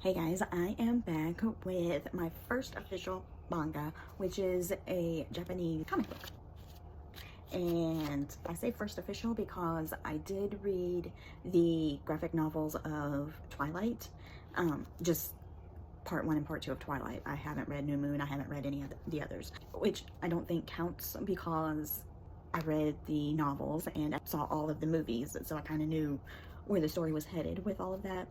Hey guys, I am back with my first official manga, which is a Japanese comic book. And I say first official because I did read the graphic novels of Twilight, just part 1 and part 2 of Twilight. I haven't read New Moon, I haven't read any of the others, which I don't think counts because I read the novels and I saw all of the movies, so I kind of knew where the story was headed with all of that.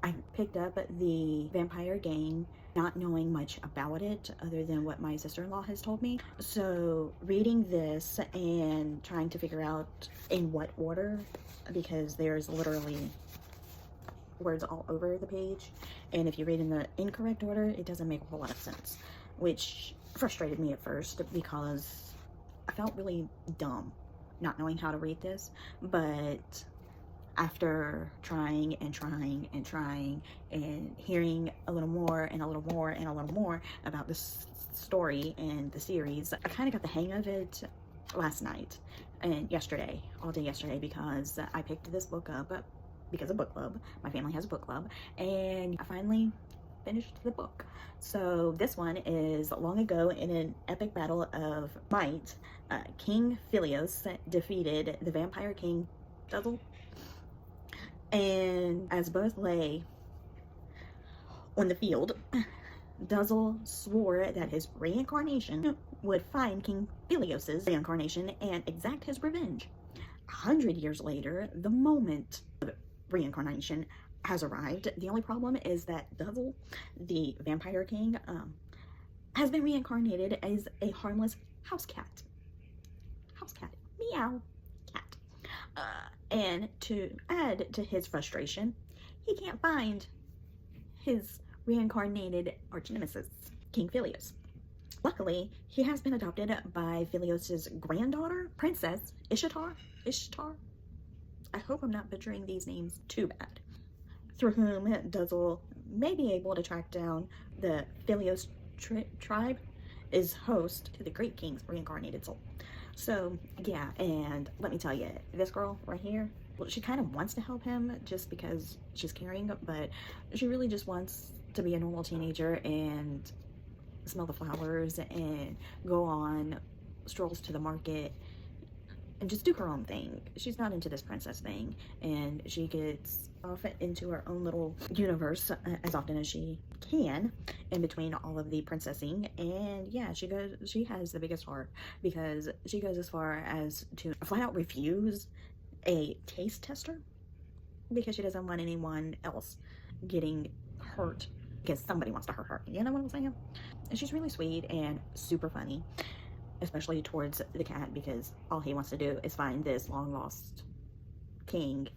I picked up the Vampire Gang not knowing much about it other than what my sister-in-law has told me. So reading this and trying to figure out in what order, because there's literally words all over the page, and if you read in the incorrect order, it doesn't make a whole lot of sense, which frustrated me at first because I felt really dumb not knowing how to read this. But after trying and hearing a little more and a little more and a little more about this story and the series, I kind of got the hang of it last night and yesterday, all day yesterday, because I picked this book up because of book club. My family has a book club, and I finally finished the book. So this one is long ago in an epic battle of might, King Philios defeated the Vampire King Judal. And as both lay on the field, Judal swore that his reincarnation would find King Philios' reincarnation and exact his revenge. 100 years later, the moment of reincarnation has arrived. The only problem is that Judal, the Vampire King, has been reincarnated as a harmless house cat. House cat. Meow. Cat. And to add to his frustration, he can't find his reincarnated arch-nemesis, King Philios. Luckily, he has been adopted by Philios' granddaughter, Princess Ishtar. I hope I'm not butchering these names too bad. Through whom Judal may be able to track down the Philios tribe, is host to the Great King's reincarnated soul. So yeah, and let me tell you, this girl right here, well, she kind of wants to help him just because she's caring, but she really just wants to be a normal teenager and smell the flowers and go on strolls to the market and just do her own thing. She's not into this princess thing, and she gets off into her own little universe as often as she can in between all of the princessing. And yeah, she has the biggest heart, because she goes as far as to flat out refuse a taste tester because she doesn't want anyone else getting hurt because somebody wants to hurt her. You know what I'm saying? And she's really sweet and super funny, especially towards the cat, because all he wants to do is find this long lost king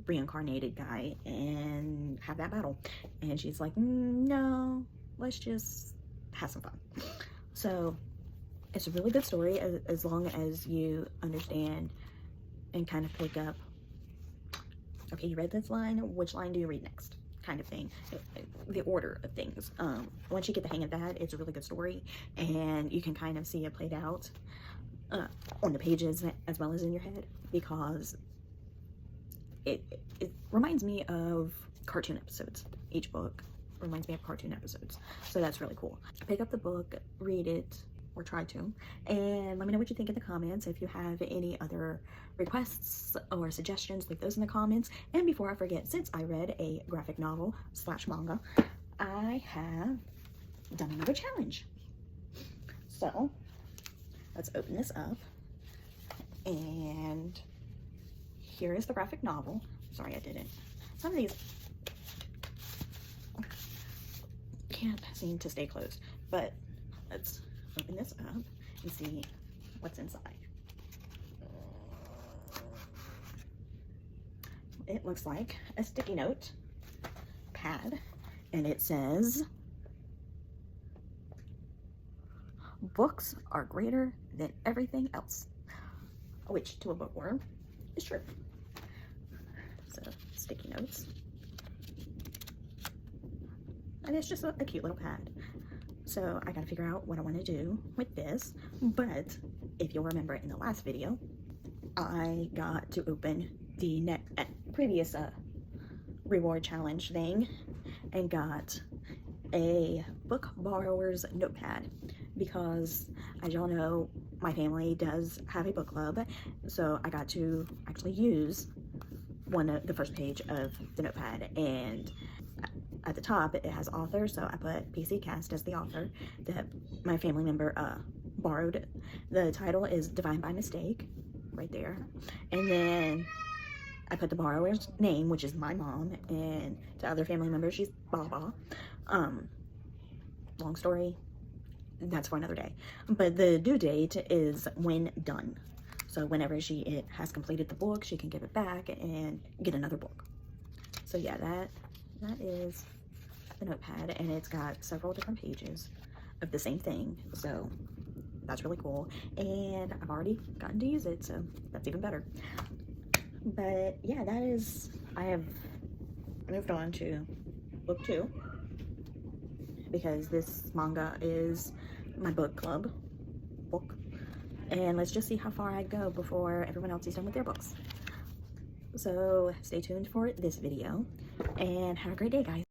reincarnated guy and have that battle. And she's like, no, let's just have some fun. So it's a really good story as long as you understand and kind of pick up, okay, you read this line, which line do you read next, kind of thing, the order of things. Once you get the hang of that, it's a really good story, and you can kind of see it played out on the pages as well as in your head, because it reminds me of cartoon episodes. Each book reminds me of cartoon episodes, so that's really cool. Pick up the book, read it, or try to, and let me know what you think in the comments. If you have any other requests or suggestions, leave those in the comments. And before I forget, since I read a graphic novel / manga, I have done another challenge. So let's open this up, and here is the graphic novel. Sorry, I didn't. Some of these can't seem to stay closed, but let's open this up and see what's inside. It looks like a sticky note pad, and it says, books are greater than everything else, which to a bookworm is true. So sticky notes, and it's just a cute little pad. So I gotta figure out what I want to do with this. But if you'll remember in the last video, I got to open the previous reward challenge thing, and got a book borrower's notepad because, as y'all know, my family does have a book club, so I got to actually use the first page of the notepad, and at the top it has author, so I put PC Cast as the author that my family member borrowed. The title is Divine by Mistake, right there, and then I put the borrower's name, which is my mom, and to other family members she's Baba. Long story, that's for another day, but the due date is when done. So whenever it has completed the book, she can give it back and get another book. So yeah, that is the notepad, and it's got several different pages of the same thing. So that's really cool, and I've already gotten to use it, so that's even better. But yeah, I have moved on to book 2 because this manga is my book club book. And let's just see how far I go before everyone else is done with their books. So stay tuned for this video, and have a great day, guys.